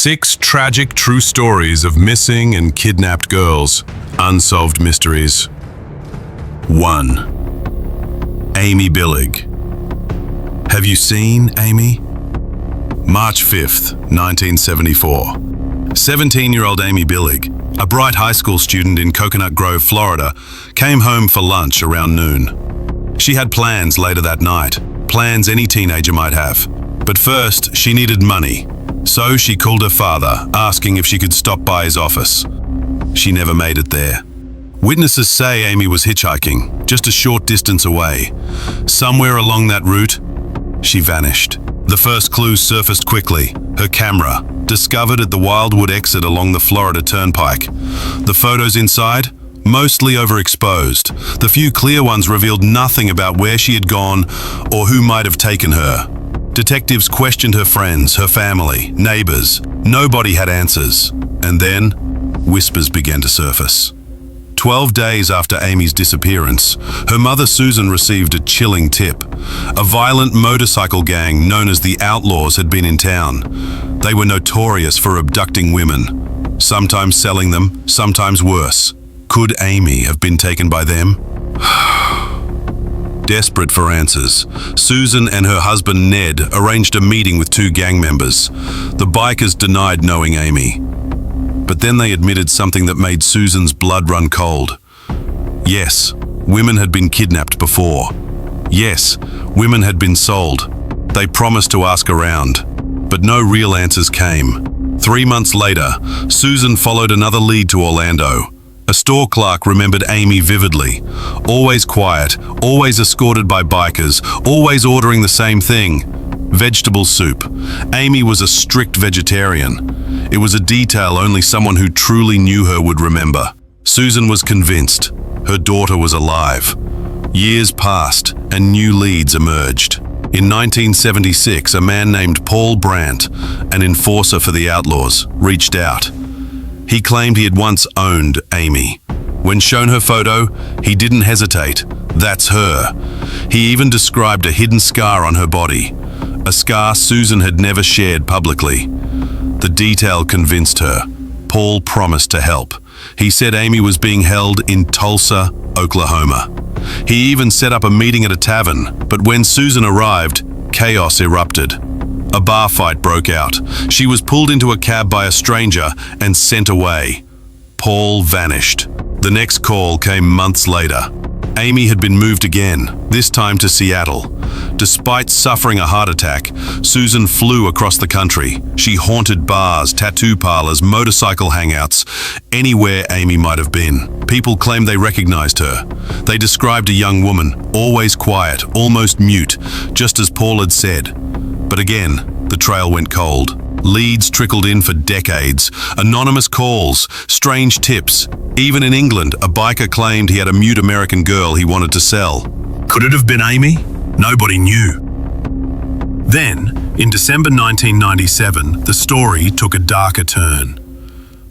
6 tragic true stories of missing and kidnapped girls. Unsolved mysteries. 1. Amy Billig. Have you seen Amy? March 5th, 1974. 17-year-old Amy Billig, a bright high school student in Coconut Grove, Florida, came home for lunch around noon. She had plans later that night, plans any teenager might have. But first, she needed money. So she called her father, asking if she could stop by his office. She never made it there. Witnesses say Amy was hitchhiking, just a short distance away. Somewhere along that route, she vanished. The first clue surfaced quickly: her camera, discovered at the Wildwood exit along the Florida Turnpike. The photos inside, mostly overexposed. The few clear ones revealed nothing about where she had gone or who might have taken her. Detectives questioned her friends, her family, neighbors. Nobody had answers. And then, whispers began to surface. 12 days after Amy's disappearance, her mother Susan received a chilling tip. A violent motorcycle gang known as the Outlaws had been in town. They were notorious for abducting women, sometimes selling them, sometimes worse. Could Amy have been taken by them? Desperate for answers, Susan and her husband Ned arranged a meeting with 2 gang members. The bikers denied knowing Amy. But then they admitted something that made Susan's blood run cold. Yes, women had been kidnapped before. Yes, women had been sold. They promised to ask around, but no real answers came. 3 months later, Susan followed another lead to Orlando. A store clerk remembered Amy vividly. Always quiet, always escorted by bikers, always ordering the same thing: vegetable soup. Amy was a strict vegetarian. It was a detail only someone who truly knew her would remember. Susan was convinced her daughter was alive. Years passed and new leads emerged. In 1976, a man named Paul Brandt, an enforcer for the Outlaws, reached out. He claimed he had once owned Amy. When shown her photo, he didn't hesitate. That's her. He even described a hidden scar on her body, a scar Susan had never shared publicly. The detail convinced her. Paul promised to help. He said Amy was being held in Tulsa, Oklahoma. He even set up a meeting at a tavern, but when Susan arrived, chaos erupted. A bar fight broke out. She was pulled into a cab by a stranger and sent away. Paul vanished. The next call came months later. Amy had been moved again, this time to Seattle. Despite suffering a heart attack, Susan flew across the country. She haunted bars, tattoo parlors, motorcycle hangouts, anywhere Amy might have been. People claimed they recognized her. They described a young woman, always quiet, almost mute, just as Paul had said. But again, the trail went cold. Leads trickled in for decades. Anonymous calls, strange tips. Even in England, a biker claimed he had a mute American girl he wanted to sell. Could it have been Amy? Nobody knew. Then, in December 1997, the story took a darker turn.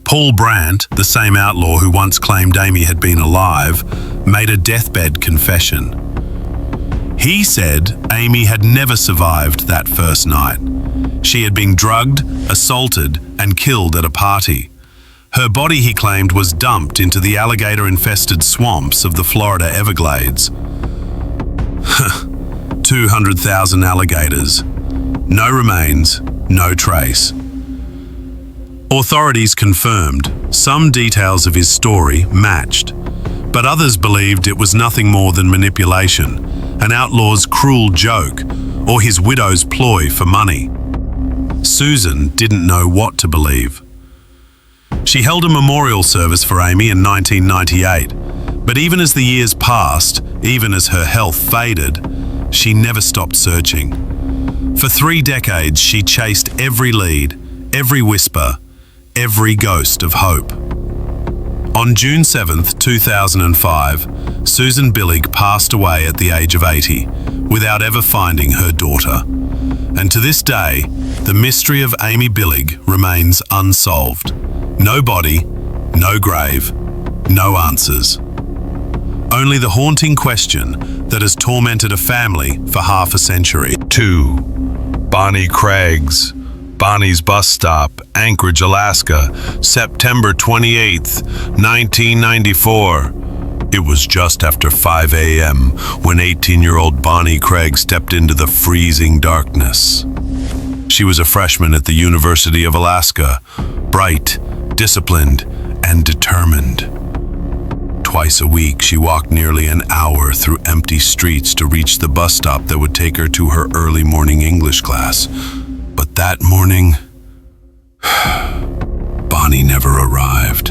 Paul Brandt, the same outlaw who once claimed Amy had been alive, made a deathbed confession. He said Amy had never survived that first night. She had been drugged, assaulted, and killed at a party. Her body, he claimed, was dumped into the alligator-infested swamps of the Florida Everglades. 200,000 alligators. No remains, no trace. Authorities confirmed some details of his story matched, but others believed it was nothing more than manipulation, an outlaw's cruel joke, or his widow's ploy for money. Susan didn't know what to believe. She held a memorial service for Amy in 1998, but even as the years passed, even as her health faded, she never stopped searching. For 3 decades, she chased every lead, every whisper, every ghost of hope. On June 7th, 2005, Susan Billig passed away at the age of 80, without ever finding her daughter. And to this day, the mystery of Amy Billig remains unsolved. No body, no grave, no answers. Only the haunting question that has tormented a family for half a century. 2. Barney Craig's Bonnie's bus stop, Anchorage, Alaska, September 28th, 1994. It was just after 5 a.m. when 18-year-old Bonnie Craig stepped into the freezing darkness. She was a freshman at the University of Alaska, bright, disciplined, and determined. Twice a week, she walked nearly an hour through empty streets to reach the bus stop that would take her to her early morning English class. But that morning, Bonnie never arrived.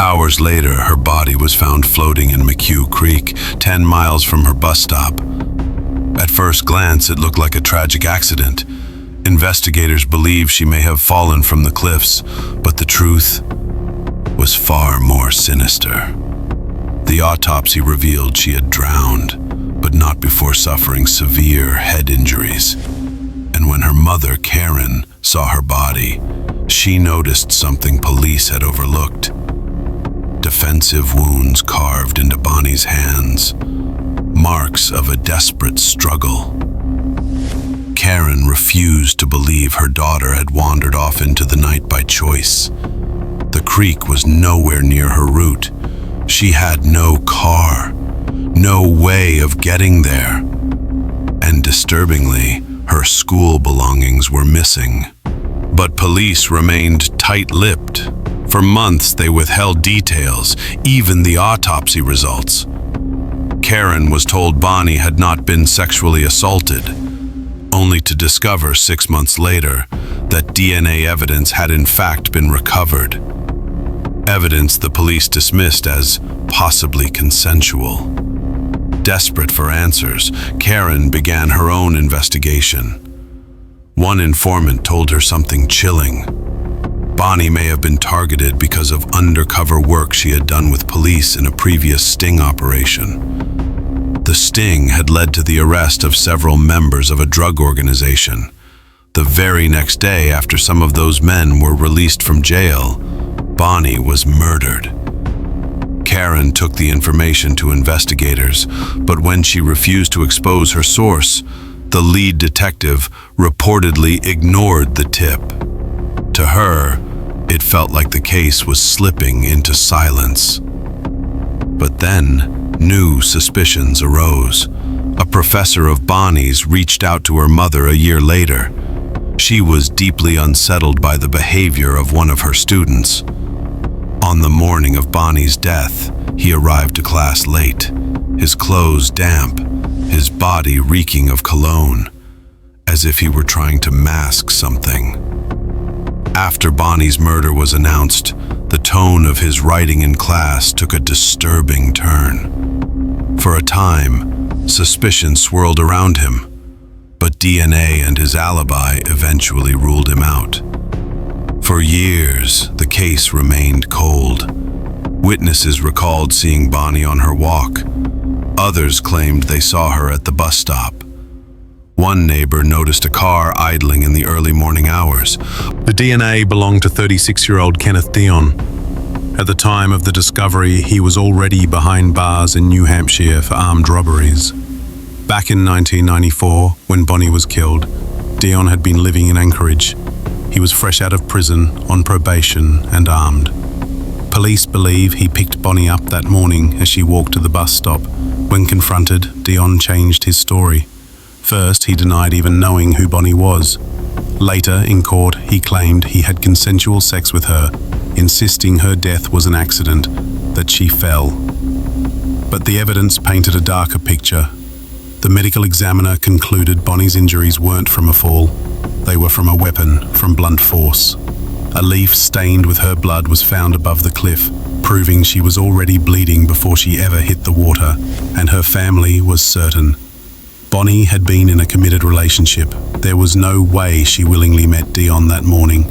Hours later, her body was found floating in McHugh Creek, 10 miles from her bus stop. At first glance, it looked like a tragic accident. Investigators believe she may have fallen from the cliffs, but the truth was far more sinister. The autopsy revealed she had drowned, but not before suffering severe head injuries. And when her mother, Karen, saw her body, she noticed something police had overlooked. Defensive wounds carved into Bonnie's hands, marks of a desperate struggle. Karen refused to believe her daughter had wandered off into the night by choice. The creek was nowhere near her route. She had no car, no way of getting there. And disturbingly, her school belongings were missing. But police remained tight-lipped. For months, they withheld details, even the autopsy results. Karen was told Bonnie had not been sexually assaulted, only to discover 6 months later that DNA evidence had in fact been recovered. Evidence the police dismissed as possibly consensual. Desperate for answers, Karen began her own investigation. One informant told her something chilling. Bonnie may have been targeted because of undercover work she had done with police in a previous sting operation. The sting had led to the arrest of several members of a drug organization. The very next day, after some of those men were released from jail, Bonnie was murdered. Karen took the information to investigators, but when she refused to expose her source, the lead detective reportedly ignored the tip. To her, it felt like the case was slipping into silence. But then, new suspicions arose. A professor of Bonnie's reached out to her mother a year later. She was deeply unsettled by the behavior of one of her students. On the morning of Bonnie's death, he arrived to class late, his clothes damp, his body reeking of cologne, as if he were trying to mask something. After Bonnie's murder was announced, the tone of his writing in class took a disturbing turn. For a time, suspicion swirled around him, but DNA and his alibi eventually ruled him out. For years, the case remained cold. Witnesses recalled seeing Bonnie on her walk. Others claimed they saw her at the bus stop. One neighbor noticed a car idling in the early morning hours. The DNA belonged to 36-year-old Kenneth Dion. At the time of the discovery, he was already behind bars in New Hampshire for armed robberies. Back in 1994, when Bonnie was killed, Dion had been living in Anchorage. He was fresh out of prison, on probation, and armed. Police believe he picked Bonnie up that morning as she walked to the bus stop. When confronted, Dion changed his story. First, he denied even knowing who Bonnie was. Later, in court, he claimed he had consensual sex with her, insisting her death was an accident, that she fell. But the evidence painted a darker picture. The medical examiner concluded Bonnie's injuries weren't from a fall. They were from a weapon, from blunt force. A leaf stained with her blood was found above the cliff, proving she was already bleeding before she ever hit the water, and her family was certain. Bonnie had been in a committed relationship. There was no way she willingly met Dion that morning.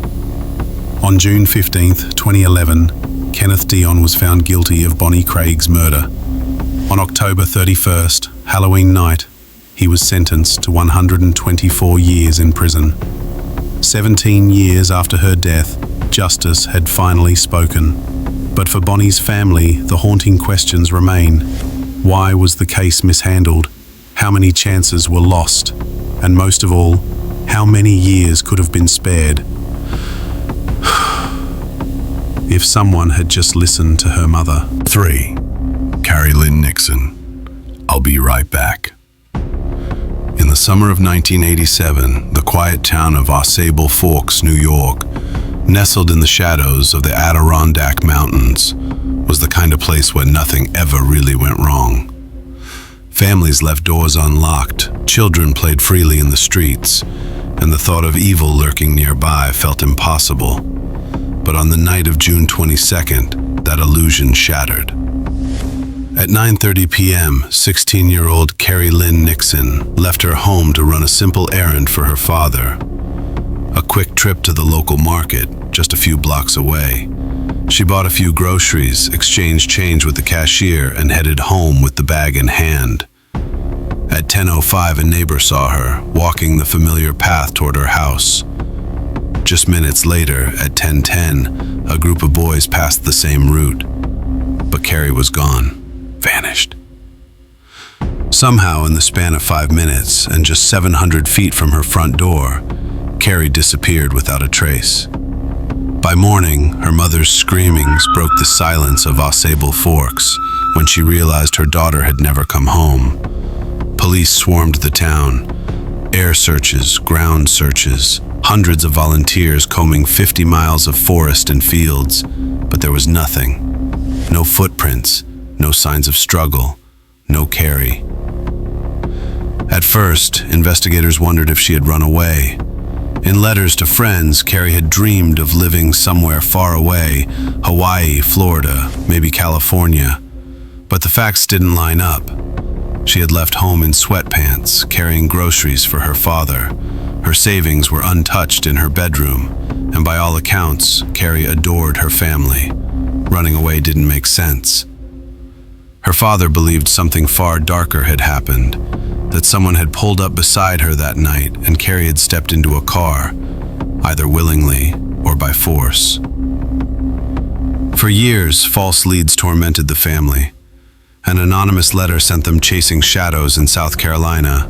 On June 15, 2011, Kenneth Dion was found guilty of Bonnie Craig's murder. On October 31st, Halloween night, he was sentenced to 124 years in prison. 17 years after her death, justice had finally spoken. But for Bonnie's family, the haunting questions remain. Why was the case mishandled? How many chances were lost? And most of all, How many years could have been spared if someone had just listened to her mother? 3. Carrie Lynn Nixon. I'll be right back. In the summer of 1987, the quiet town of Ausable Forks, New York, nestled in the shadows of the Adirondack Mountains, was the kind of place where nothing ever really went wrong. Families left doors unlocked, children played freely in the streets, and the thought of evil lurking nearby felt impossible. But on the night of June 22nd, that illusion shattered. At 9:30 p.m., 16-year-old Carrie Lynn Nixon left her home to run a simple errand for her father. A quick trip to the local market, just a few blocks away. She bought a few groceries, exchanged change with the cashier, and headed home with the bag in hand. At 10:05, a neighbor saw her, walking the familiar path toward her house. Just minutes later, at 10:10, a group of boys passed the same route. But Carrie was gone, vanished. Somehow, in the span of 5 minutes, and just 700 feet from her front door, Carrie disappeared without a trace. By morning, her mother's screamings broke the silence of Ausable Forks when she realized her daughter had never come home. Police swarmed the town. Air searches, ground searches, hundreds of volunteers combing 50 miles of forest and fields, but there was nothing. No footprints, no signs of struggle, no Carrie. At first, investigators wondered if she had run away. In letters to friends, Carrie had dreamed of living somewhere far away, Hawaii, Florida, maybe California. But the facts didn't line up. She had left home in sweatpants, carrying groceries for her father. Her savings were untouched in her bedroom, and by all accounts, Carrie adored her family. Running away didn't make sense. Her father believed something far darker had happened, that someone had pulled up beside her that night and Carrie had stepped into a car, either willingly or by force. For years, false leads tormented the family. An anonymous letter sent them chasing shadows in South Carolina.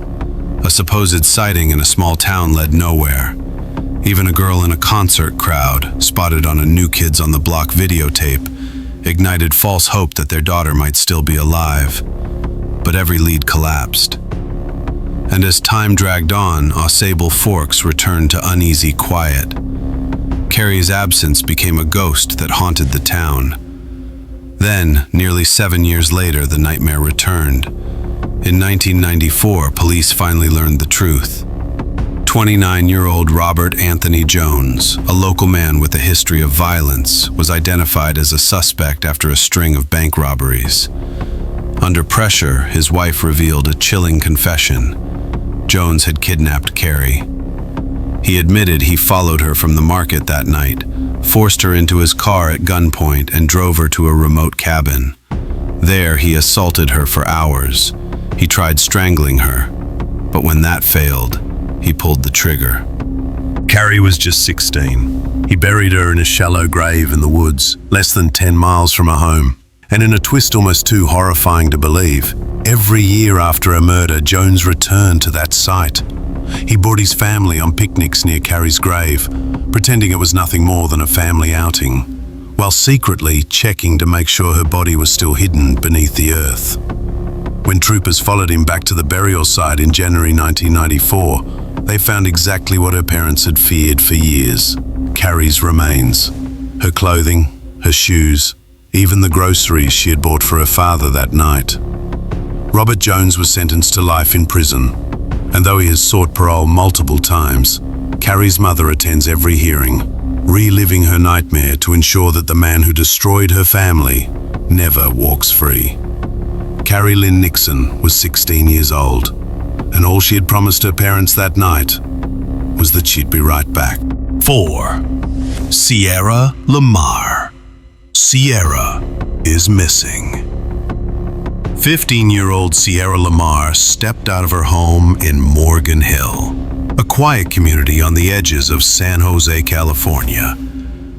A supposed sighting in a small town led nowhere. Even a girl in a concert crowd, spotted on a New Kids on the Block videotape, ignited false hope that their daughter might still be alive. But every lead collapsed. And as time dragged on, Ausable Forks returned to uneasy quiet. Carrie's absence became a ghost that haunted the town. Then, nearly 7 years later, the nightmare returned. In 1994, police finally learned the truth. 29-year-old Robert Anthony Jones, a local man with a history of violence, was identified as a suspect after a string of bank robberies. Under pressure, his wife revealed a chilling confession. Jones had kidnapped Carrie. He admitted he followed her from the market that night, forced her into his car at gunpoint, and drove her to a remote cabin. There, he assaulted her for hours. He tried strangling her, but when that failed, he pulled the trigger. Carrie was just 16. He buried her in a shallow grave in the woods, less than 10 miles from her home. And in a twist almost too horrifying to believe, every year after a murder, Jones returned to that site. He brought his family on picnics near Carrie's grave, pretending it was nothing more than a family outing, while secretly checking to make sure her body was still hidden beneath the earth. When troopers followed him back to the burial site in January 1994, they found exactly what her parents had feared for years: Carrie's remains. Her clothing, her shoes, even the groceries she had bought for her father that night. Robert Jones was sentenced to life in prison, and though he has sought parole multiple times, Carrie's mother attends every hearing, reliving her nightmare to ensure that the man who destroyed her family never walks free. Carrie Lynn Nixon was 16 years old, and all she had promised her parents that night was that she'd be right back. 4. Sierra Lamar. Sierra is missing. 15-year-old Sierra Lamar stepped out of her home in Morgan Hill, a quiet community on the edges of San Jose, California.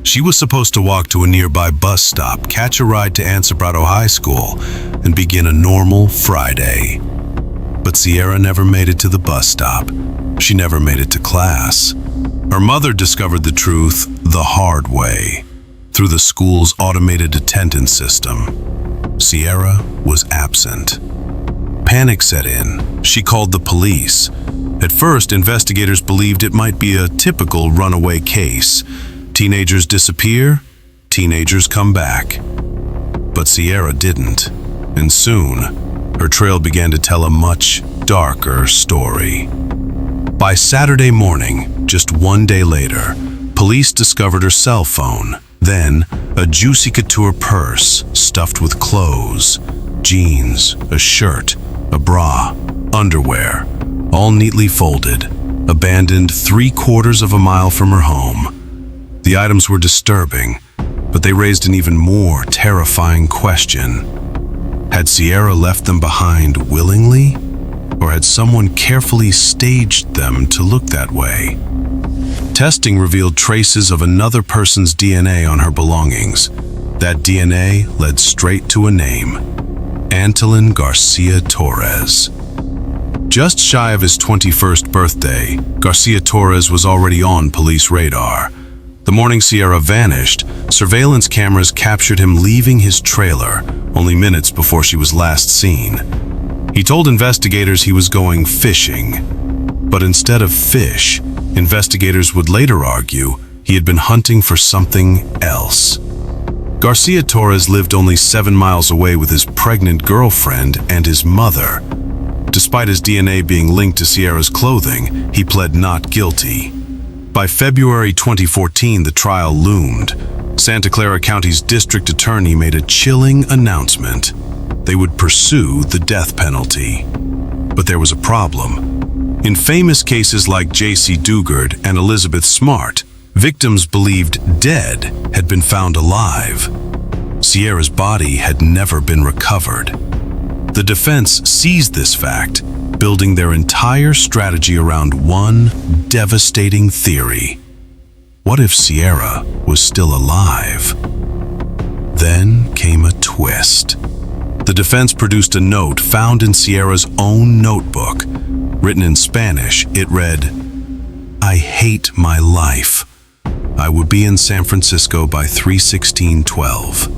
She was supposed to walk to a nearby bus stop, catch a ride to Ansobrado High School, and begin a normal Friday. But Sierra never made it to the bus stop. She never made it to class. Her mother discovered the truth the hard way, through the school's automated attendance system. Sierra was absent. Panic set in. She called the police. At first, investigators believed it might be a typical runaway case. Teenagers disappear, teenagers come back. But Sierra didn't, and soon, her trail began to tell a much darker story. By Saturday morning, just one day later, police discovered her cell phone, then a juicy couture purse stuffed with clothes, jeans, a shirt, a bra, underwear, all neatly folded, abandoned 3/4 of a mile from her home. The items were disturbing, but they raised an even more terrifying question. Had Sierra left them behind willingly, or had someone carefully staged them to look that way? Testing revealed traces of another person's DNA on her belongings. That DNA led straight to a name: Antolin Garcia Torres. Just shy of his 21st birthday, Garcia Torres was already on police radar. The morning Sierra vanished, surveillance cameras captured him leaving his trailer only minutes before she was last seen. He told investigators he was going fishing, but instead of fish, investigators would later argue he had been hunting for something else. Garcia Torres lived only 7 miles away with his pregnant girlfriend and his mother. Despite his DNA being linked to Sierra's clothing, he pled not guilty. By February 2014, the trial loomed. Santa Clara County's district attorney made a chilling announcement. They would pursue the death penalty. But there was a problem. In famous cases like J.C. Dugard and Elizabeth Smart, victims believed dead had been found alive. Sierra's body had never been recovered. The defense seized this fact, building their entire strategy around one devastating theory. What if Sierra was still alive? Then came a twist. The defense produced a note found in Sierra's own notebook. Written in Spanish, it read, "I hate my life. I would be in San Francisco by 3/16/12.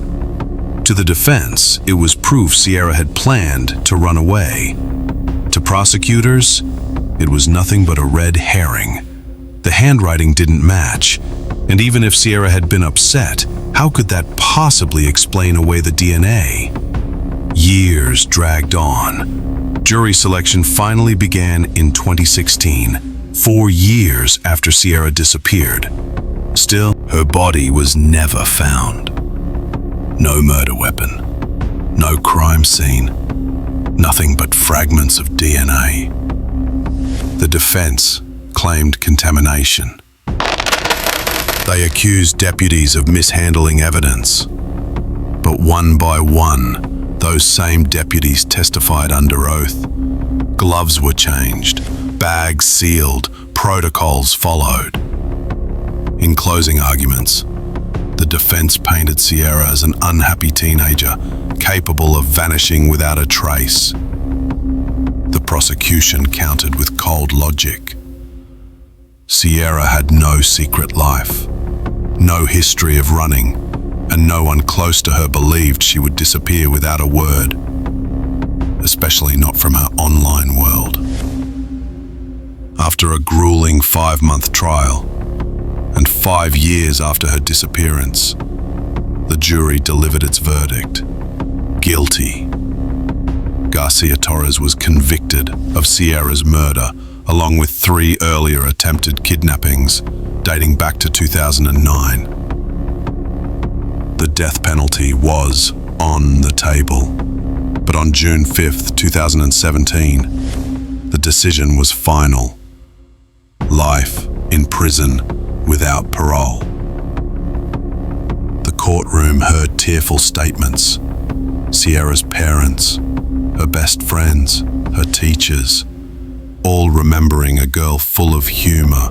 To the defense, it was proof Sierra had planned to run away. To prosecutors, it was nothing but a red herring. The handwriting didn't match, and even if Sierra had been upset, how could that possibly explain away the DNA? Years dragged on. Jury selection finally began in 2016, 4 years after Sierra disappeared. Still, her body was never found. No murder weapon, no crime scene, nothing but fragments of DNA. The defense claimed contamination. They accused deputies of mishandling evidence. But one by one, those same deputies testified under oath. Gloves were changed, bags sealed, protocols followed. In closing arguments, the defense painted Sierra as an unhappy teenager, capable of vanishing without a trace. The prosecution countered with cold logic. Sierra had no secret life, no history of running, and no one close to her believed she would disappear without a word, especially not from her online world. After a grueling 5-month trial, and 5 years after her disappearance, the jury delivered its verdict: guilty. Garcia Torres was convicted of Sierra's murder, along with 3 earlier attempted kidnappings, dating back to 2009. The death penalty was on the table, but on June 5th, 2017, the decision was final: life in prison without parole. The courtroom heard tearful statements. Sierra's parents, her best friends, her teachers, all remembering a girl full of humor,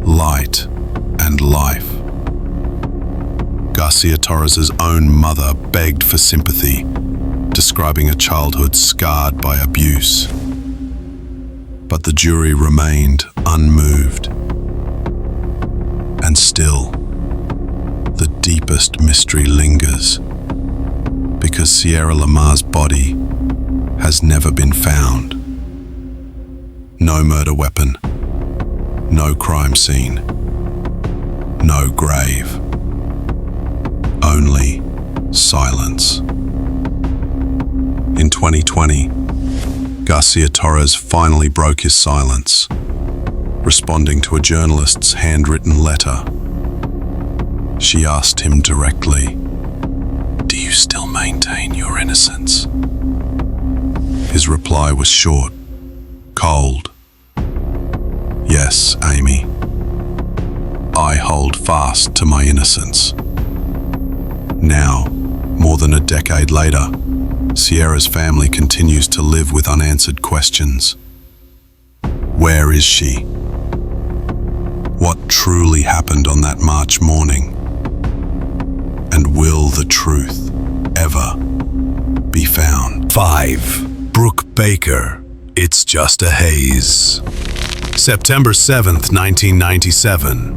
light, and life. Garcia Torres's own mother begged for sympathy, describing a childhood scarred by abuse. But the jury remained unmoved. And still, the deepest mystery lingers, because Sierra Lamar's body has never been found. No murder weapon, no crime scene, no grave, only silence. In 2020, Garcia Torres finally broke his silence, responding to a journalist's handwritten letter. She asked him directly, "Do you still maintain your innocence?" His reply was short, cold. "Yes, Amy. I hold fast to my innocence." Now, more than a decade later, Sierra's family continues to live with unanswered questions. Where is she? What truly happened on that March morning? And will the truth ever be found? 5. Brooke Baker, It's Just a Haze. September 7th, 1997.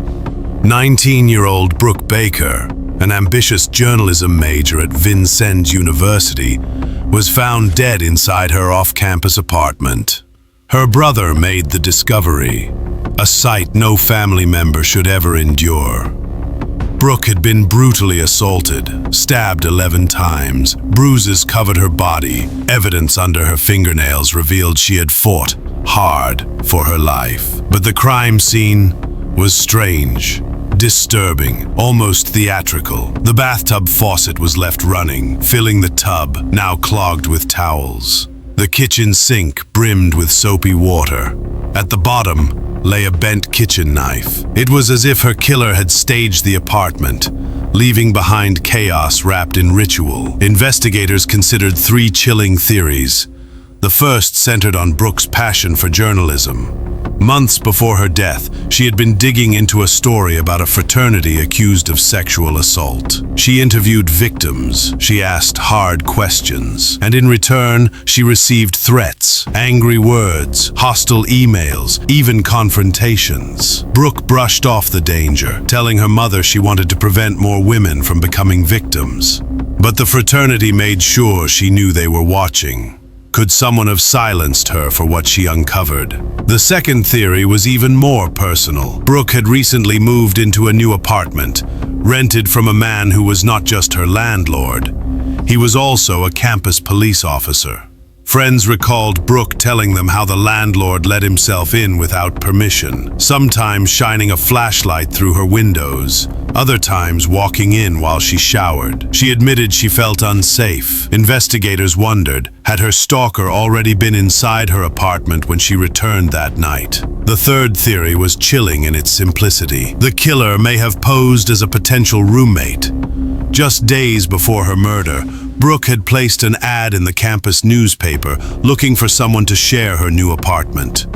19-year-old Brooke Baker, an ambitious journalism major at Vincennes University, was found dead inside her off-campus apartment. Her brother made the discovery, a sight no family member should ever endure. Brooke had been brutally assaulted, stabbed 11 times. Bruises covered her body. Evidence under her fingernails revealed she had fought hard for her life. But the crime scene was strange, disturbing, almost theatrical. The bathtub faucet was left running, filling the tub, now clogged with towels. The kitchen sink brimmed with soapy water. At the bottom lay a bent kitchen knife. It was as if her killer had staged the apartment, leaving behind chaos wrapped in ritual. Investigators considered 3 chilling theories. The first centered on Brooke's passion for journalism. Months before her death, she had been digging into a story about a fraternity accused of sexual assault. She interviewed victims, she asked hard questions, and in return, she received threats, angry words, hostile emails, even confrontations. Brooke brushed off the danger, telling her mother she wanted to prevent more women from becoming victims. But the fraternity made sure she knew they were watching. Could someone have silenced her for what she uncovered? The second theory was even more personal. Brooke had recently moved into a new apartment, rented from a man who was not just her landlord. He was also a campus police officer. Friends recalled Brooke telling them how the landlord let himself in without permission, sometimes shining a flashlight through her windows, other times walking in while she showered. She admitted she felt unsafe. Investigators wondered, had her stalker already been inside her apartment when she returned that night? The third theory was chilling in its simplicity. The killer may have posed as a potential roommate. Just days before her murder, Brooke had placed an ad in the campus newspaper looking for someone to share her new apartment.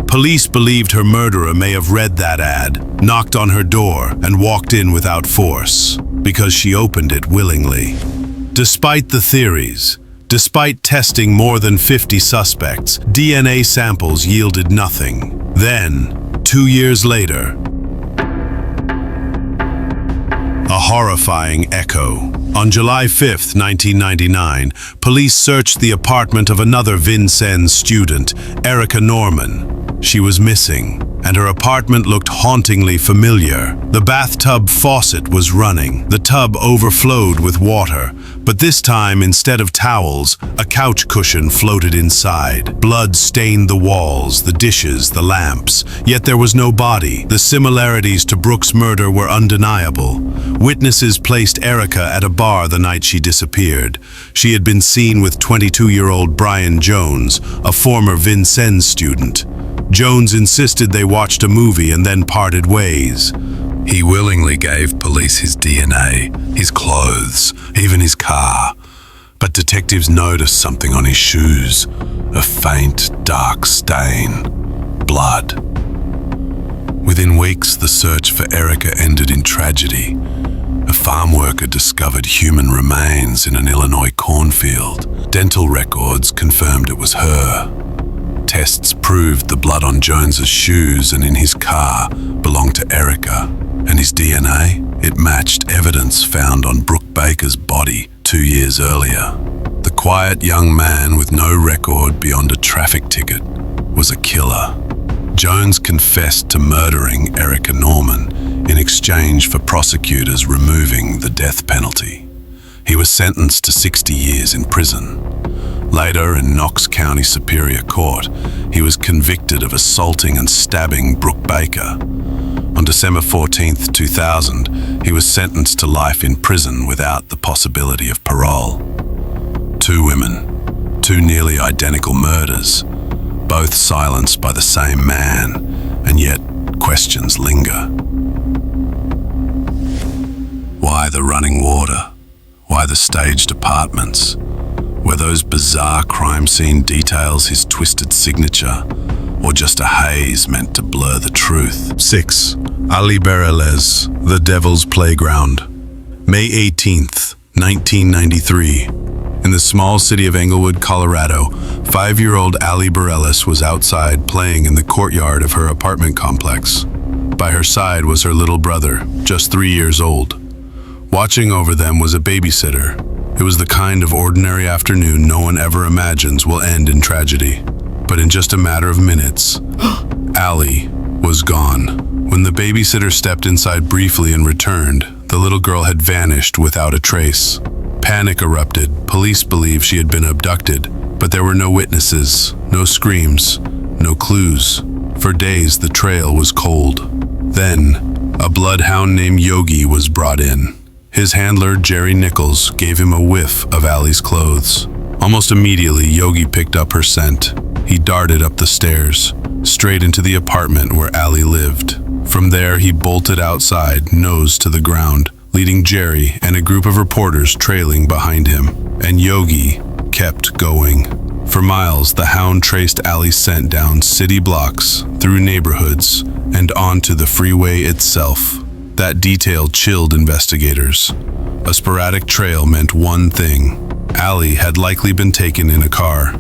Police believed her murderer may have read that ad, knocked on her door, and walked in without force, because she opened it willingly. Despite the theories, despite testing more than 50 suspects, DNA samples yielded nothing. Then, 2 years later, a horrifying echo. On July 5th, 1999, police searched the apartment of another Vincennes student, Erica Norman. She was missing, and her apartment looked hauntingly familiar. The bathtub faucet was running. The tub overflowed with water, but this time, instead of towels, a couch cushion floated inside. Blood stained the walls, the dishes, the lamps, yet there was no body. The similarities to Brooke's murder were undeniable. Witnesses placed Erica at a bar the night she disappeared. She had been seen with 22-year-old Brian Jones, a former Vincennes student. Jones insisted they watched a movie and then parted ways. He willingly gave police his DNA, his clothes, even his car. But detectives noticed something on his shoes, a faint, dark stain. Blood. Within weeks, the search for Erica ended in tragedy. A farm worker discovered human remains in an Illinois cornfield. Dental records confirmed it was her. tests proved the blood on Jones's shoes and in his car belonged to Erica, and his DNA, it matched evidence found on Brooke Baker's body 2 years earlier. The quiet young man with no record beyond a traffic ticket was a killer. Jones confessed to murdering Erica Norman in exchange for prosecutors removing the death penalty. He was sentenced to 60 years in prison. Later, in Knox County Superior Court, he was convicted of assaulting and stabbing Brooke Baker. On December 14, 2000, he was sentenced to life in prison without the possibility of parole. 2 women, 2 nearly identical murders, both silenced by the same man, and yet questions linger. Why the running water? Why the staged apartments? Were those bizarre crime scene details his twisted signature, or just a haze meant to blur the truth? 6. Ali Bareilles, The Devil's Playground. May 18th, 1993. In the small city of Englewood, Colorado, 5-year-old Ali Bareilles was outside playing in the courtyard of her apartment complex. By her side was her little brother, just 3 years old. Watching over them was a babysitter. It was the kind of ordinary afternoon no one ever imagines will end in tragedy. But in just a matter of minutes, Ali was gone. When the babysitter stepped inside briefly and returned, the little girl had vanished without a trace. Panic erupted. Police believed she had been abducted, but there were no witnesses, no screams, no clues. For days, the trail was cold. Then, a bloodhound named Yogi was brought in. His handler, Jerry Nichols, gave him a whiff of Ali's clothes. Almost immediately, Yogi picked up her scent. He darted up the stairs, straight into the apartment where Ali lived. From there, he bolted outside, nose to the ground, leading Jerry and a group of reporters trailing behind him. And Yogi kept going. For miles, the hound traced Ali's scent down city blocks, through neighborhoods, and onto the freeway itself. That detail chilled investigators. A sporadic trail meant one thing. Ali had likely been taken in a car.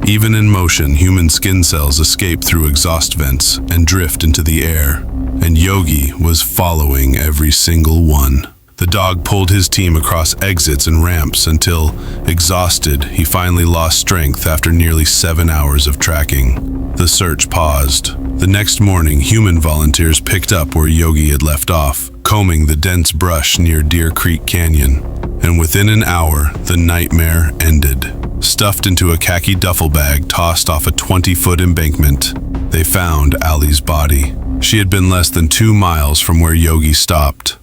Even in motion, human skin cells escape through exhaust vents and drift into the air. And Yogi was following every single one. The dog pulled his team across exits and ramps until, exhausted, he finally lost strength after nearly 7 hours of tracking. The search paused. The next morning, human volunteers picked up where Yogi had left off, combing the dense brush near Deer Creek Canyon. And within an hour, the nightmare ended. Stuffed into a khaki duffel bag tossed off a 20-foot embankment, they found Ali's body. She had been less than 2 miles from where Yogi stopped.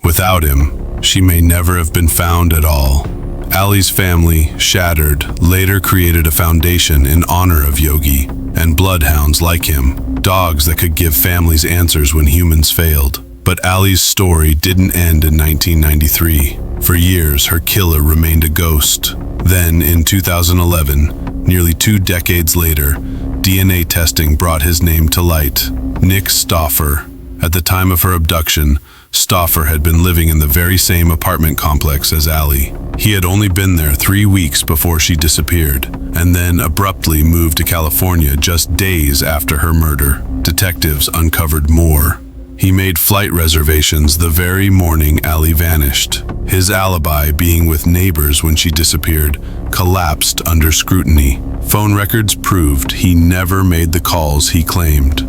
Without him, she may never have been found at all. Ali's family, shattered, later created a foundation in honor of Yogi and bloodhounds like him, dogs that could give families answers when humans failed. But Ali's story didn't end in 1993. For years, her killer remained a ghost. Then, in 2011, nearly 2 decades later, DNA testing brought his name to light. Nick Stauffer. At the time of her abduction, Stauffer had been living in the very same apartment complex as Ali. He had only been there 3 weeks before she disappeared, and then abruptly moved to California just days after her murder. Detectives uncovered more. He made flight reservations the very morning Ali vanished. His alibi, being with neighbors when she disappeared, collapsed under scrutiny. Phone records proved he never made the calls he claimed.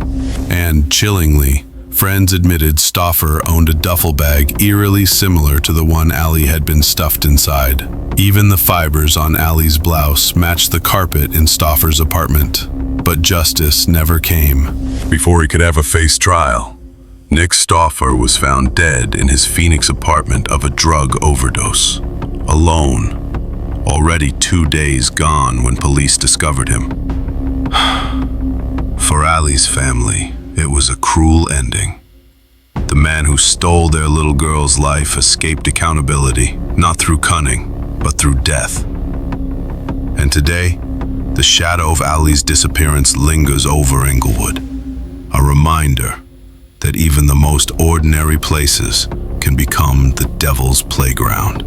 And, chillingly, friends admitted Stauffer owned a duffel bag eerily similar to the one Ali had been stuffed inside. Even the fibers on Ali's blouse matched the carpet in Stauffer's apartment. But justice never came. Before he could ever face trial, Nick Stauffer was found dead in his Phoenix apartment of a drug overdose. Alone. Already 2 days gone when police discovered him. For Ali's family, it was a cruel ending. The man who stole their little girl's life escaped accountability, not through cunning, but through death. And today, the shadow of Ali's disappearance lingers over Englewood, a reminder that even the most ordinary places can become the devil's playground.